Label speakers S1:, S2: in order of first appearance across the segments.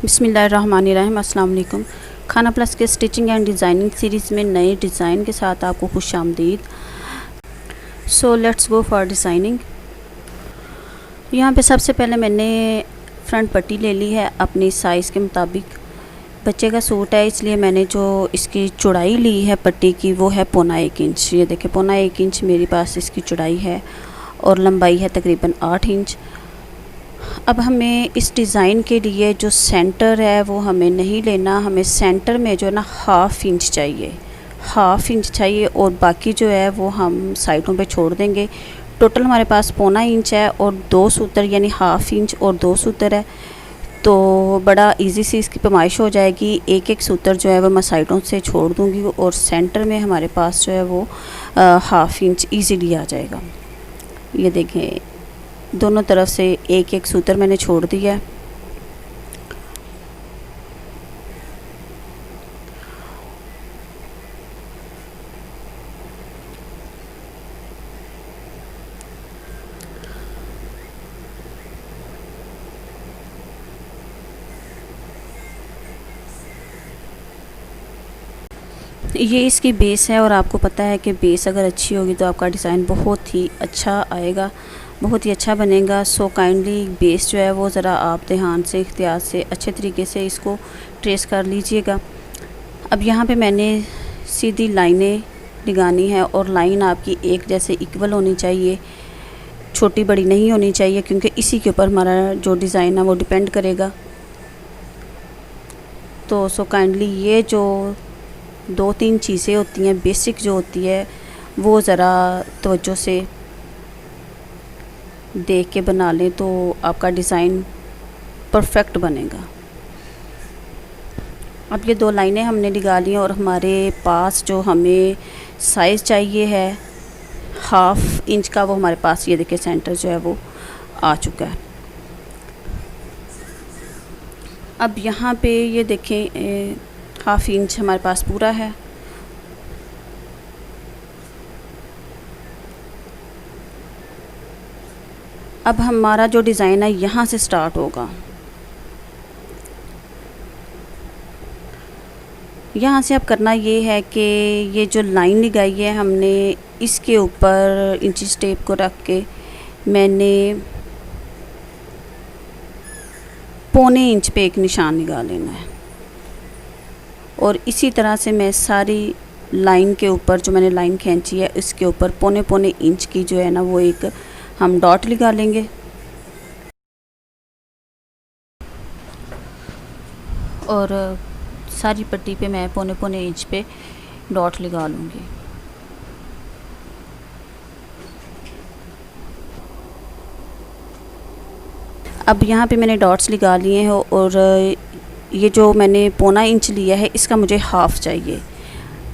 S1: बिस्मिल्लाहिर्रहमानिर्रहीम। अस्सलाम वालेकुम। खाना प्लस के स्टिचिंग एंड डिज़ाइनिंग सीरीज़ में नए डिज़ाइन के साथ आपको खुशामदीद। So let's go for designing. यहाँ पे सबसे पहले मैंने फ्रंट पट्टी ले ली है अपनी साइज़ के मुताबिक। बच्चे का सूट है इसलिए मैंने जो इसकी चौड़ाई ली है पट्टी की वो है 1.25 इंच। ये देखें 1.25 इंच मेरे पास इसकी चौड़ाई है और लंबाई है तकरीबन 8 इंच। अब हमें इस डिज़ाइन के लिए जो सेंटर है वो हमें नहीं लेना, हमें सेंटर में जो है ना हाफ़ इंच चाहिए, हाफ़ इंच चाहिए और बाकी जो है वो हम साइडों पे छोड़ देंगे। टोटल हमारे पास 1.25 इंच है और 2 सूत्र यानी हाफ़ इंच और 2 सूत्र है, तो बड़ा इजी सी इसकी पैमाइश हो जाएगी। एक एक सूत्र जो है वो मैं साइडों से छोड़ दूँगी और सेंटर में हमारे पास जो है वो हाफ़ इंच ईज़िली आ जाएगा। ये देखें दोनों तरफ से एक एक सूत्र मैंने छोड़ दिया है। ये इसकी बेस है और आपको पता है कि बेस अगर अच्छी होगी तो आपका डिज़ाइन बहुत ही अच्छा आएगा, बहुत ही अच्छा बनेगा। सो काइंडली बेस जो है वो ज़रा आप ध्यान से एहतियात से अच्छे तरीके से इसको ट्रेस कर लीजिएगा। अब यहाँ पे मैंने सीधी लाइनें लगानी है और लाइन आपकी एक जैसे इक्वल होनी चाहिए, छोटी बड़ी नहीं होनी चाहिए, क्योंकि इसी के ऊपर हमारा जो डिज़ाइन है वो डिपेंड करेगा। तो सो काइंडली ये जो 2-3 चीज़ें होती हैं बेसिक जो होती है वो ज़रा तवज्जो से देख के बना लें तो आपका डिज़ाइन परफेक्ट बनेगा। अब ये 2 लाइनें हमने लगा ली हैं और हमारे पास जो हमें साइज़ चाहिए है हाफ़ इंच का वो हमारे पास ये देखिए सेंटर जो है वो आ चुका है। अब यहाँ पे ये देखें हाफ़ इंच हमारे पास पूरा है। अब हमारा जो डिज़ाइन है यहाँ से स्टार्ट होगा। यहाँ से अब करना ये है कि ये जो लाइन लगाई है हमने इसके ऊपर इंची टेप को रख के मैंने 1.25 इंच पे एक निशान लगा लेना है और इसी तरह से मैं सारी लाइन के ऊपर जो मैंने लाइन खींची है इसके ऊपर 1.25 इंच की जो है ना वो एक हम डॉट लगा लेंगे। और सारी पट्टी पे मैं 1.25 इंच पे डॉट लगा लूँगी। अब यहाँ पे मैंने डॉट्स लगा लिए हैं और ये जो मैंने 1.25 इंच लिया है इसका मुझे हाफ़ चाहिए।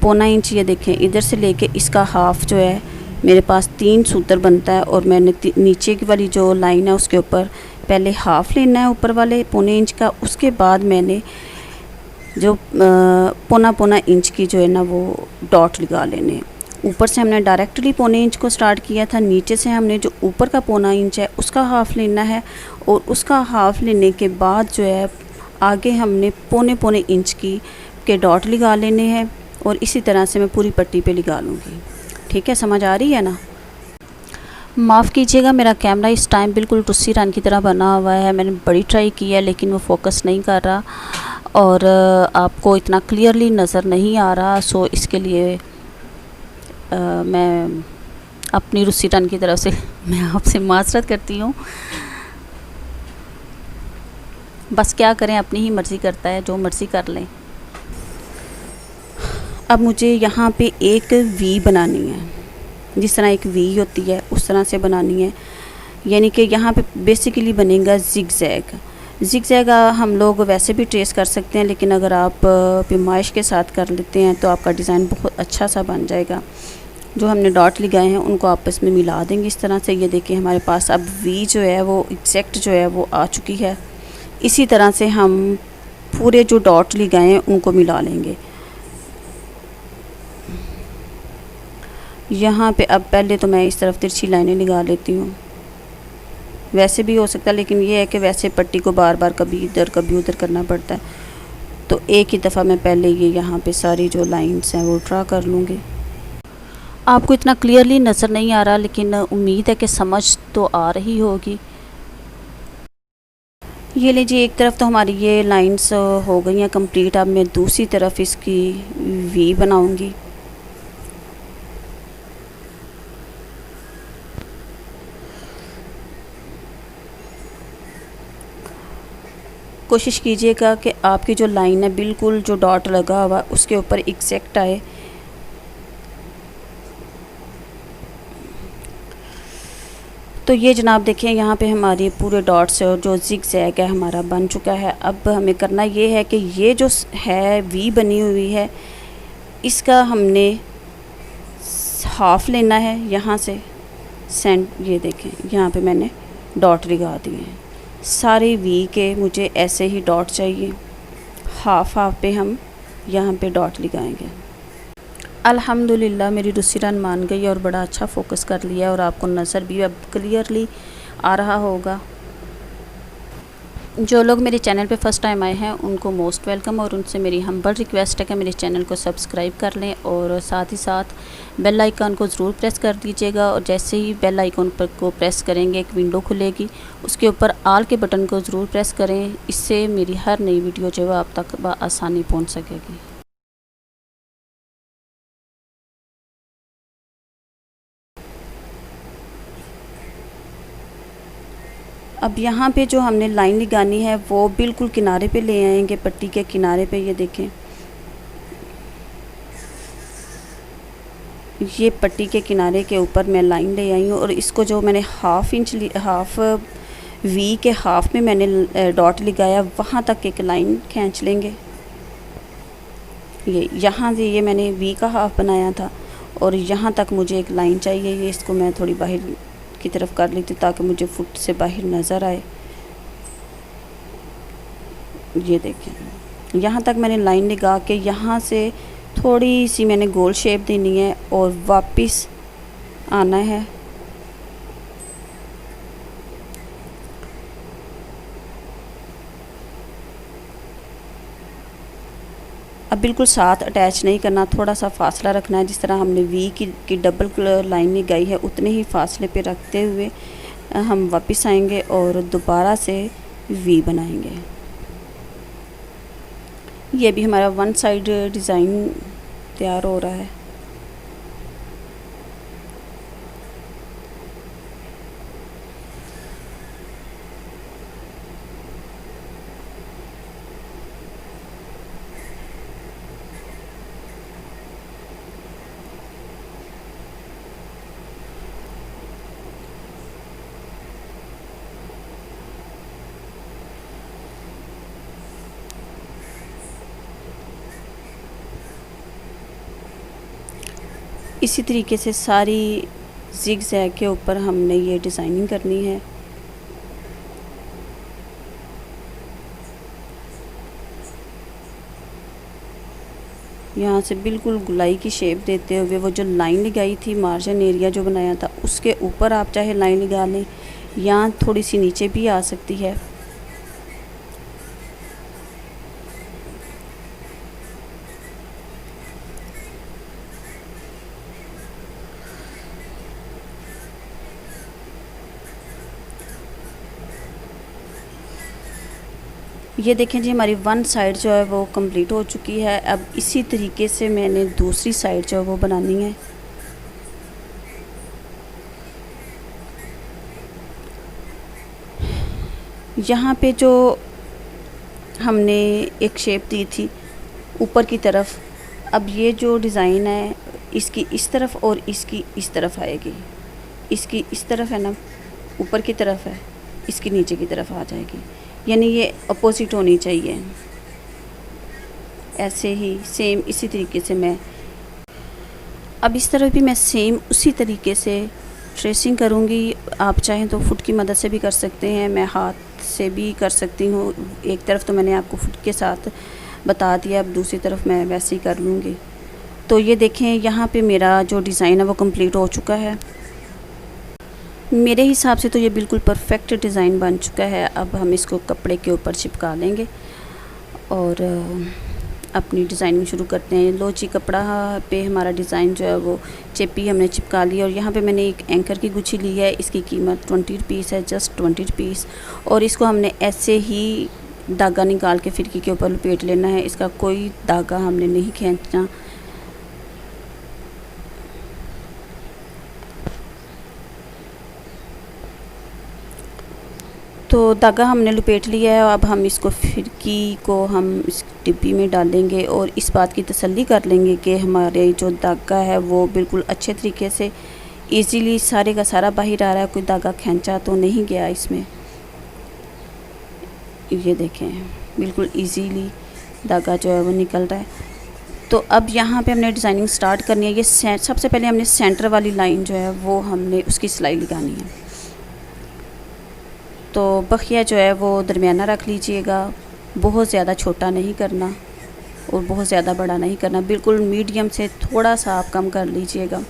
S1: 1.25 इंच ये देखें इधर से लेके इसका हाफ़ जो है मेरे पास 3 सूत्र बनता है और मैंने नीचे की वाली जो लाइन है उसके ऊपर पहले हाफ़ लेना है ऊपर वाले 1.25 इंच का, उसके बाद मैंने जो 1.25 इंच की जो है ना वो डॉट लगा लेने। ऊपर से हमने डायरेक्टली 1.25 इंच को स्टार्ट किया था, नीचे से हमने जो ऊपर का 1.25 इंच है उसका हाफ़ लेना है और उसका हाफ़ लेने के बाद जो है आगे हमने 1.25 इंच की के डॉट लगा लेने हैं और इसी तरह से मैं पूरी पट्टी पे लगा लूँगी। ठीक है, समझ आ रही है ना? माफ़ कीजिएगा मेरा कैमरा इस टाइम बिल्कुल टुस्सी रन की तरह बना हुआ है। मैंने बड़ी ट्राई की है लेकिन वो फोकस नहीं कर रहा और आपको इतना क्लियरली नज़र नहीं आ रहा। सो इसके लिए मैं अपनी रुस्सी रन की तरफ से मैं आपसे माज़रत करती हूँ। बस क्या करें, अपनी ही मर्ज़ी करता है, जो मर्ज़ी कर लें। अब मुझे यहाँ पे एक वी बनानी है, जिस तरह एक वी होती है उस तरह से बनानी है। यानी कि यहाँ पे बेसिकली बनेगा ज़िगज़ैग। ज़िगज़ैग हम लोग वैसे भी ट्रेस कर सकते हैं लेकिन अगर आप पैमाइश के साथ कर लेते हैं तो आपका डिज़ाइन बहुत अच्छा सा बन जाएगा। जो हमने डॉट लगाए हैं उनको आपस में मिला देंगे इस तरह से। ये देखिए हमारे पास अब वी जो है वो एग्जैक्ट जो है वो आ चुकी है। इसी तरह से हम पूरे जो डॉट लगाए हैं उनको मिला लेंगे। यहाँ पे अब पहले तो मैं इस तरफ तिरछी लाइनें लगा लेती हूँ। वैसे भी हो सकता है, लेकिन ये है कि वैसे पट्टी को बार बार कभी इधर कभी उधर करना पड़ता है। तो एक ही दफ़ा मैं पहले ये यहाँ पे सारी जो लाइंस हैं वो ड्रा कर लूँगी। आपको इतना क्लियरली नज़र नहीं आ रहा, लेकिन उम्मीद है कि समझ तो आ रही होगी। ये लीजिए, एक तरफ तो हमारी ये लाइंस हो गई हैं कंप्लीट। अब मैं दूसरी तरफ इसकी वी बनाऊँगी। कोशिश कीजिएगा कि आपकी जो लाइन है बिल्कुल जो डॉट लगा हुआ उसके ऊपर एग्जैक्ट आए। तो ये जनाब देखें, यहाँ पे हमारी पूरे डॉट्स और जो जिग जैग है हमारा बन चुका है। अब हमें करना ये है कि ये जो है वी बनी हुई है, इसका हमने हाफ लेना है यहाँ से ये देखें, यहाँ पे मैंने डॉट लगा दिए हैं। सारे वी के मुझे ऐसे ही डॉट चाहिए। हाफ पे हम यहाँ पे डॉट लगाएंगे। अल्हम्दुलिल्लाह मेरी दूसरी रन मान गई और बड़ा अच्छा फोकस कर लिया और आपको नज़र भी अब क्लियरली आ रहा होगा। जो लोग मेरे चैनल पे फ़र्स्ट टाइम आए हैं उनको मोस्ट वेलकम, और उनसे मेरी हम्बल रिक्वेस्ट है कि मेरे चैनल को सब्सक्राइब कर लें और साथ ही साथ बेल आइकन को ज़रूर प्रेस कर दीजिएगा। और जैसे ही बेल आइकन पर को प्रेस करेंगे एक विंडो खुलेगी, उसके ऊपर ऑल के बटन को ज़रूर प्रेस करें। इससे मेरी हर नई वीडियो जो है आप तक आसानी पहुँच सकेगी। अब यहाँ पे जो हमने लाइन लगानी है वो बिल्कुल किनारे पे ले आएंगे, पट्टी के किनारे पे। ये देखें, ये पट्टी के किनारे के ऊपर मैं लाइन ले आई हूँ और इसको जो मैंने हाफ वी के हाफ में मैंने डॉट लगाया, वहाँ तक एक लाइन खींच लेंगे। ये यहाँ से ये मैंने वी का हाफ बनाया था और यहाँ तक मुझे एक लाइन चाहिए। ये इसको मैं थोड़ी बाहर की तरफ कर लेती ताकि मुझे फुट से बाहर नज़र आए। ये देखें, यहाँ तक मैंने लाइन लगा के यहाँ से थोड़ी सी मैंने गोल शेप देनी है और वापस आना है। अब बिल्कुल साथ अटैच नहीं करना, थोड़ा सा फासला रखना है। जिस तरह हमने वी की डबल लाइन लगाई है उतने ही फासले पे रखते हुए हम वापस आएंगे और दोबारा से वी बनाएंगे। ये भी हमारा वन साइड डिज़ाइन तैयार हो रहा है। इसी तरीके से सारी जिग जैग के ऊपर हमने ये डिज़ाइनिंग करनी है। यहाँ से बिल्कुल गुलाई की शेप देते हुए वो जो लाइन लगाई थी, मार्जिन एरिया जो बनाया था, उसके ऊपर आप चाहे लाइन लगा लें, यहाँ थोड़ी सी नीचे भी आ सकती है। ये देखें जी, हमारी वन साइड जो है वो कंप्लीट हो चुकी है। अब इसी तरीके से मैंने दूसरी साइड जो है वो बनानी है। यहाँ पे जो हमने एक शेप दी थी ऊपर की तरफ, अब ये जो डिज़ाइन है इसकी इस तरफ और इसकी इस तरफ आएगी। इसकी इस तरफ है ना, ऊपर की तरफ है, इसकी नीचे की तरफ आ जाएगी, यानी ये अपोजिट होनी चाहिए। ऐसे ही सेम इसी तरीके से मैं अब इस तरफ भी मैं सेम उसी तरीके से ट्रेसिंग करूँगी। आप चाहें तो फुट की मदद से भी कर सकते हैं, मैं हाथ से भी कर सकती हूँ। एक तरफ तो मैंने आपको फुट के साथ बता दिया, अब दूसरी तरफ मैं वैसे ही कर लूँगी। तो ये देखें, यहाँ पे मेरा जो डिज़ाइन है वो कंप्लीट हो चुका है। मेरे हिसाब से तो ये बिल्कुल परफेक्ट डिज़ाइन बन चुका है। अब हम इसको कपड़े के ऊपर चिपका लेंगे और अपनी डिज़ाइनिंग शुरू करते हैं। लो जी, कपड़ा पे हमारा डिज़ाइन जो है वो चेपी हमने चिपका ली और यहाँ पे मैंने एक एंकर की गुच्छी ली है। इसकी कीमत 20 रुपीस है, जस्ट 20 रुपीस। और इसको हमने ऐसे ही धागा निकाल के फिरकी के ऊपर लपेट लेना है। इसका कोई धागा हमने नहीं खींचना। तो धागा हमने लपेट लिया है। अब हम इसको फिरकी को हम इस डिब्बी में डालेंगे और इस बात की तसल्ली कर लेंगे कि हमारे जो धागा है वो बिल्कुल अच्छे तरीके से इजीली सारे का सारा बाहर आ रहा है। कोई धागा खींचा तो नहीं गया इसमें। ये देखें, बिल्कुल इजीली धागा जो है वो निकल रहा है। तो अब यहाँ पे हमने डिज़ाइनिंग स्टार्ट करनी है। ये सबसे पहले हमने सेंटर वाली लाइन जो है वो हमने उसकी सिलाई लगानी है। तो बखिया जो है वो दरमियाना रख लीजिएगा, बहुत ज़्यादा छोटा नहीं करना और बहुत ज़्यादा बड़ा नहीं करना, बिल्कुल मीडियम से थोड़ा सा आप कम कर लीजिएगा।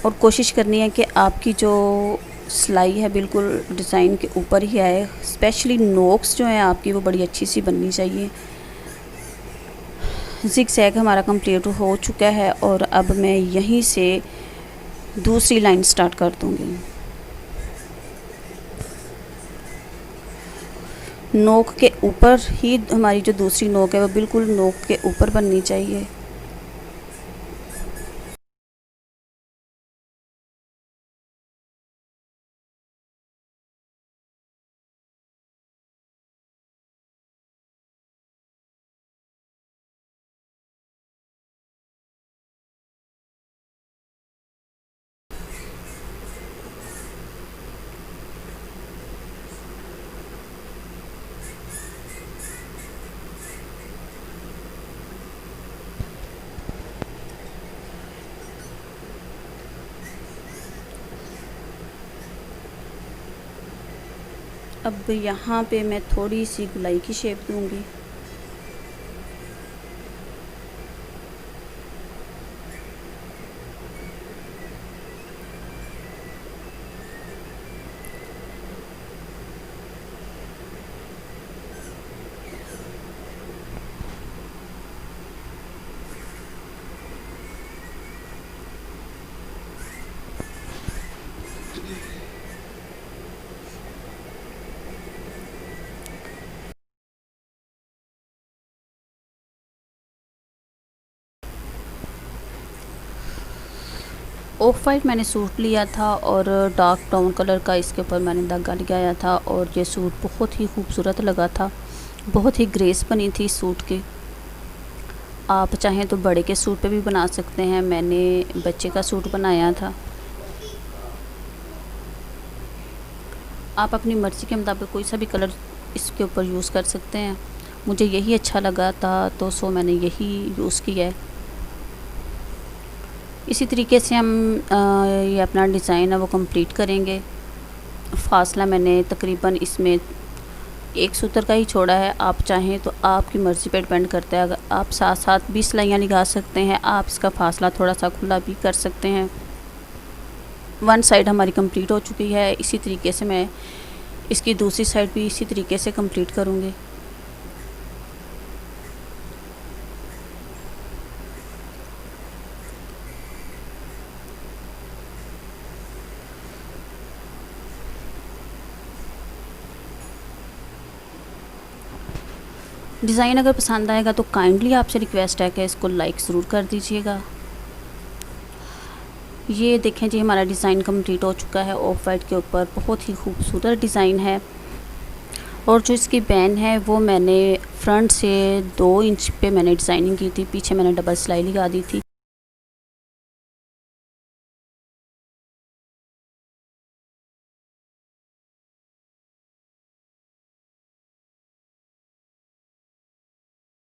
S1: और कोशिश करनी है कि आपकी जो सिलाई है बिल्कुल डिज़ाइन के ऊपर ही आए। स्पेशली नोक्स जो है आपकी वो बड़ी अच्छी सी बननी चाहिए। ज़िगज़ैग हमारा कंप्लीट हो चुका है और अब मैं यहीं से दूसरी लाइन स्टार्ट कर दूँगी। नोक के ऊपर ही हमारी जो दूसरी नोक है वो बिल्कुल नोक के ऊपर बननी चाहिए। अब यहाँ पे मैं थोड़ी सी गुलाई की शेप दूँगी। ऑफ वाइट मैंने सूट लिया था और डार्क ब्राउन कलर का इसके ऊपर मैंने धागा लगाया था और ये सूट बहुत ही खूबसूरत लगा था, बहुत ही ग्रेस बनी थी सूट की। आप चाहें तो बड़े के सूट पे भी बना सकते हैं। मैंने बच्चे का सूट बनाया था। आप अपनी मर्ज़ी के मुताबिक कोई सा भी कलर इसके ऊपर यूज़ कर सकते हैं। मुझे यही अच्छा लगा था तो मैंने यही यूज़ किया है। इसी तरीके से हम ये अपना डिज़ाइन है वो कंप्लीट करेंगे। फासला मैंने तकरीबन इसमें एक सूत्र का ही छोड़ा है। आप चाहें तो आपकी मर्ज़ी पे डिपेंड करता है। अगर आप साथ साथ भी सिलाइयाँ लगा सकते हैं, आप इसका फासला थोड़ा सा खुला भी कर सकते हैं। वन साइड हमारी कंप्लीट हो चुकी है। इसी तरीके से मैं इसकी दूसरी साइड भी इसी तरीके से कंप्लीट करूँगी। डिज़ाइन अगर पसंद आएगा तो काइंडली आपसे रिक्वेस्ट है कि इसको लाइक ज़रूर कर दीजिएगा। ये देखें जी, हमारा डिज़ाइन कंप्लीट हो चुका है। ऑफ वाइट के ऊपर बहुत ही खूबसूरत डिज़ाइन है। और जो इसकी बैन है वो मैंने फ्रंट से 2 इंच पे मैंने डिज़ाइनिंग की थी, पीछे मैंने डबल सिलाई लगा दी थी।